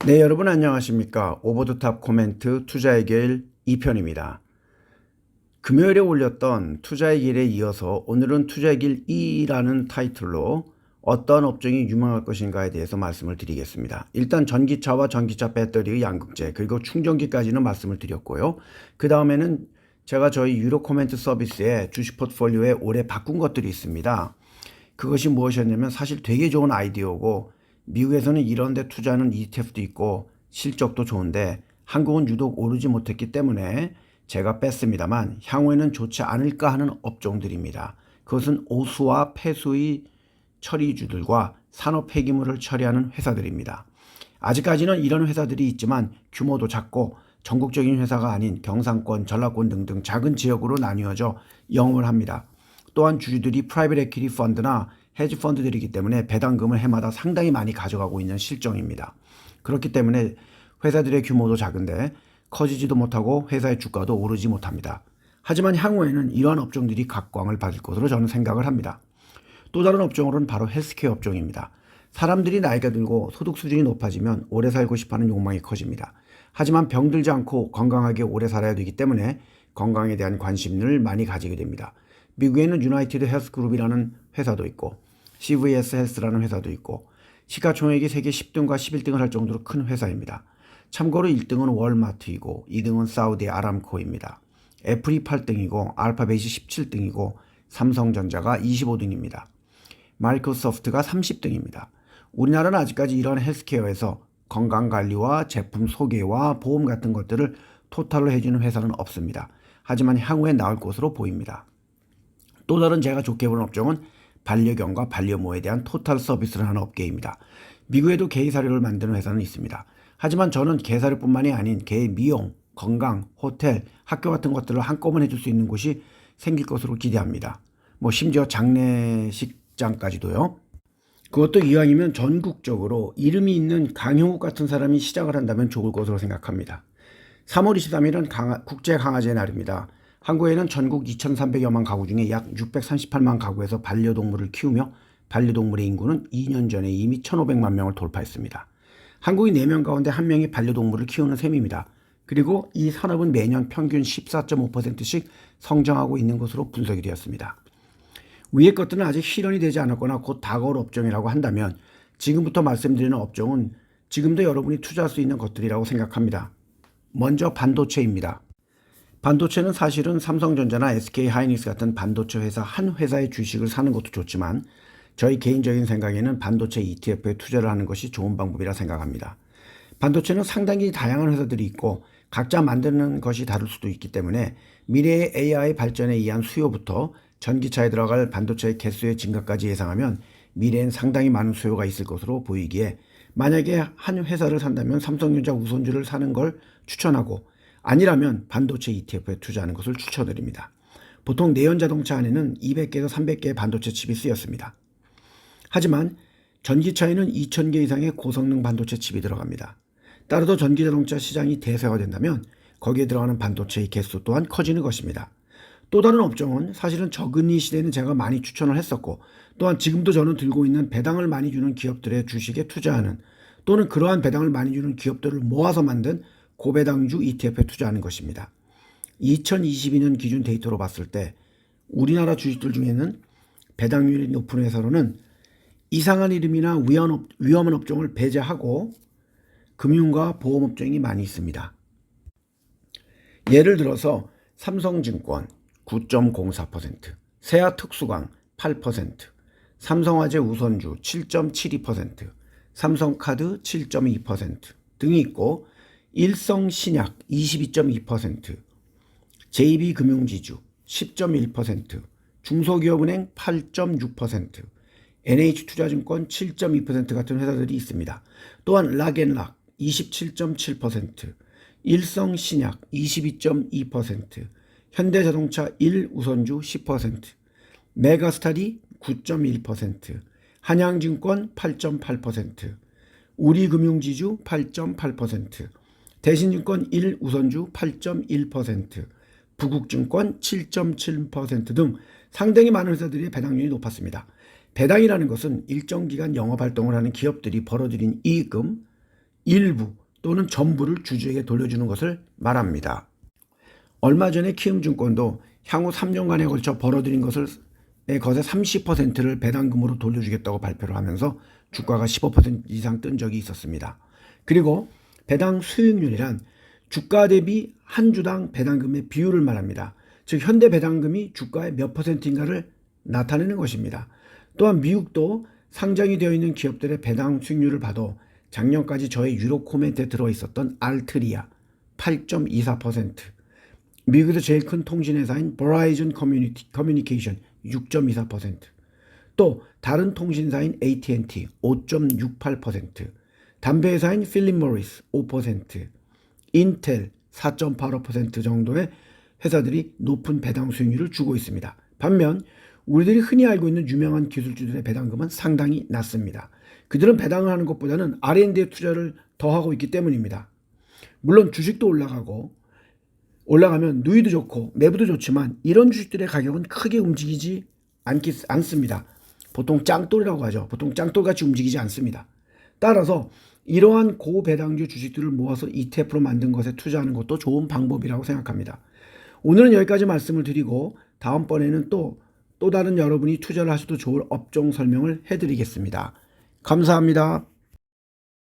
네, 여러분 안녕하십니까. 오버 더 탑 코멘트 투자의 길 2편입니다. 금요일에 올렸던 투자의 길에 이어서 오늘은 투자의 길 2라는 타이틀로 어떤 업종이 유망할 것인가에 대해서 말씀을 드리겠습니다. 일단 전기차와 전기차 배터리의 양극재 그리고 충전기까지는 말씀을 드렸고요. 그 다음에는 제가 저희 유료 코멘트 서비스에 주식 포트폴리오에 올해 바꾼 것들이 있습니다. 그것이 무엇이었냐면 사실 되게 좋은 아이디어고 미국에서는 이런 데 투자하는 ETF도 있고 실적도 좋은데 한국은 유독 오르지 못했기 때문에 제가 뺐습니다만 향후에는 좋지 않을까 하는 업종들입니다. 그것은 오수와 폐수의 처리주들과 산업 폐기물을 처리하는 회사들입니다. 아직까지는 이런 회사들이 있지만 규모도 작고 전국적인 회사가 아닌 경상권, 전라권 등등 작은 지역으로 나뉘어져 영업을 합니다. 또한 주주들이 프라이빗 에퀴티 펀드나 헤지 펀드들이기 때문에 배당금을 해마다 상당히 많이 가져가고 있는 실정입니다. 그렇기 때문에 회사들의 규모도 작은데 커지지도 못하고 회사의 주가도 오르지 못합니다. 하지만 향후에는 이러한 업종들이 각광을 받을 것으로 저는 생각을 합니다. 또 다른 업종으로는 바로 헬스케어 업종입니다. 사람들이 나이가 들고 소득 수준이 높아지면 오래 살고 싶어하는 욕망이 커집니다. 하지만 병들지 않고 건강하게 오래 살아야 되기 때문에 건강에 대한 관심을 많이 가지게 됩니다. 미국에는 유나이티드 헬스 그룹이라는 회사도 있고 CVS 헬스라는 회사도 있고 시가총액이 세계 10등과 11등을 할 정도로 큰 회사입니다. 참고로 1등은 월마트이고 2등은 사우디 아람코입니다. 애플이 8등이고 알파벳이 17등이고 삼성전자가 25등입니다. 마이크로소프트가 30등입니다. 우리나라는 아직까지 이런 헬스케어에서 건강관리와 제품 소개와 보험 같은 것들을 토탈로 해주는 회사는 없습니다. 하지만 향후에 나올 것으로 보입니다. 또 다른 제가 좋게 보는 업종은 반려견과 반려묘에 대한 토탈 서비스를 하는 업계입니다. 미국에도 개의사료를 만드는 회사는 있습니다. 하지만 저는 개사료뿐만이 아닌 개 미용, 건강, 호텔, 학교 같은 것들을 한꺼번에 해줄 수 있는 곳이 생길 것으로 기대합니다. 심지어 장례식장까지도요. 그것도 이왕이면 전국적으로 이름이 있는 강형욱 같은 사람이 시작을 한다면 좋을 것으로 생각합니다. 3월 23일은 국제강아지의 날입니다. 한국에는 전국 2,300여만 가구 중에 약 638만 가구에서 반려동물을 키우며 반려동물의 인구는 2년 전에 이미 1,500만 명을 돌파했습니다. 한국인 4명 가운데 1명이 반려동물을 키우는 셈입니다. 그리고 이 산업은 매년 평균 14.5%씩 성장하고 있는 것으로 분석이 되었습니다. 위의 것들은 아직 실현이 되지 않았거나 곧 다가올 업종이라고 한다면 지금부터 말씀드리는 업종은 지금도 여러분이 투자할 수 있는 것들이라고 생각합니다. 먼저 반도체입니다. 반도체는 사실은 삼성전자나 SK하이닉스 같은 반도체 회사 한 회사의 주식을 사는 것도 좋지만 저희 개인적인 생각에는 반도체 ETF에 투자를 하는 것이 좋은 방법이라 생각합니다. 반도체는 상당히 다양한 회사들이 있고 각자 만드는 것이 다를 수도 있기 때문에 미래의 AI 발전에 의한 수요부터 전기차에 들어갈 반도체의 개수의 증가까지 예상하면 미래엔 상당히 많은 수요가 있을 것으로 보이기에 만약에 한 회사를 산다면 삼성전자 우선주를 사는 걸 추천하고 아니라면 반도체 ETF에 투자하는 것을 추천드립니다. 보통 내연자동차 안에는 200개에서 300개의 반도체 칩이 쓰였습니다. 하지만 전기차에는 2,000개 이상의 고성능 반도체 칩이 들어갑니다. 따라서 전기자동차 시장이 대세화된다면 거기에 들어가는 반도체의 개수 또한 커지는 것입니다. 또 다른 업종은 사실은 적은이 시대에는 제가 많이 추천을 했었고 또한 지금도 저는 들고 있는 배당을 많이 주는 기업들의 주식에 투자하는 또는 그러한 배당을 많이 주는 기업들을 모아서 만든 고배당주 ETF에 투자하는 것입니다. 2022년 기준 데이터로 봤을 때 우리나라 주식들 중에는 배당률이 높은 회사로는 이상한 이름이나 위험한 업종을 배제하고 금융과 보험업종이 많이 있습니다. 예를 들어서 삼성증권 9.04%, 세아특수광 8%, 삼성화재 우선주 7.72%, 삼성카드 7.2% 등이 있고 일성신약 22.2%, JB금융지주 10.1%, 중소기업은행 8.6%, NH투자증권 7.2% 같은 회사들이 있습니다. 또한 락앤락 27.7%, 일성신약 22.2%, 현대자동차 1우선주 10%, 메가스타디 9.1%, 한양증권 8.8%, 우리금융지주 8.8%, 대신증권 1우선주 8.1%, 부국증권 7.7% 등 상당히 많은 회사들의 배당률이 높았습니다. 배당이라는 것은 일정 기간 영업활동을 하는 기업들이 벌어들인 이익금, 일부 또는 전부를 주주에게 돌려주는 것을 말합니다. 얼마 전에 키움증권도 향후 3년간에 걸쳐 벌어들인 것의 30%를 배당금으로 돌려주겠다고 발표를 하면서 주가가 15% 이상 뜬 적이 있었습니다. 그리고 배당 수익률이란 주가 대비 한 주당 배당금의 비율을 말합니다. 즉 현대 배당금이 주가의 몇 %인가를 나타내는 것입니다. 또한 미국도 상장이 되어 있는 기업들의 배당 수익률을 봐도 작년까지 저의 유로 코멘트에 들어있었던 알트리아 8.24%, 미국에서 제일 큰 통신회사인 버라이즌 커뮤니케이션 6.24%, 또 다른 통신사인 AT&T 5.68%, 담배회사인 필립 모리스 5%, 인텔 4.85% 정도의 회사들이 높은 배당 수익률을 주고 있습니다. 반면 우리들이 흔히 알고 있는 유명한 기술주들의 배당금은 상당히 낮습니다. 그들은 배당을 하는 것보다는 R&D에 투자를 더 하고 있기 때문입니다. 물론 주식도 올라가면 누이도 좋고 매부도 좋지만 이런 주식들의 가격은 크게 움직이지 않습니다. 보통 짱돌이라고 하죠. 보통 짱돌같이 움직이지 않습니다. 따라서 이러한 고배당주 주식들을 모아서 ETF로 만든 것에 투자하는 것도 좋은 방법이라고 생각합니다. 오늘은 여기까지 말씀을 드리고 다음번에는 또 다른 여러분이 투자를 하셔도 좋을 업종 설명을 해드리겠습니다. 감사합니다.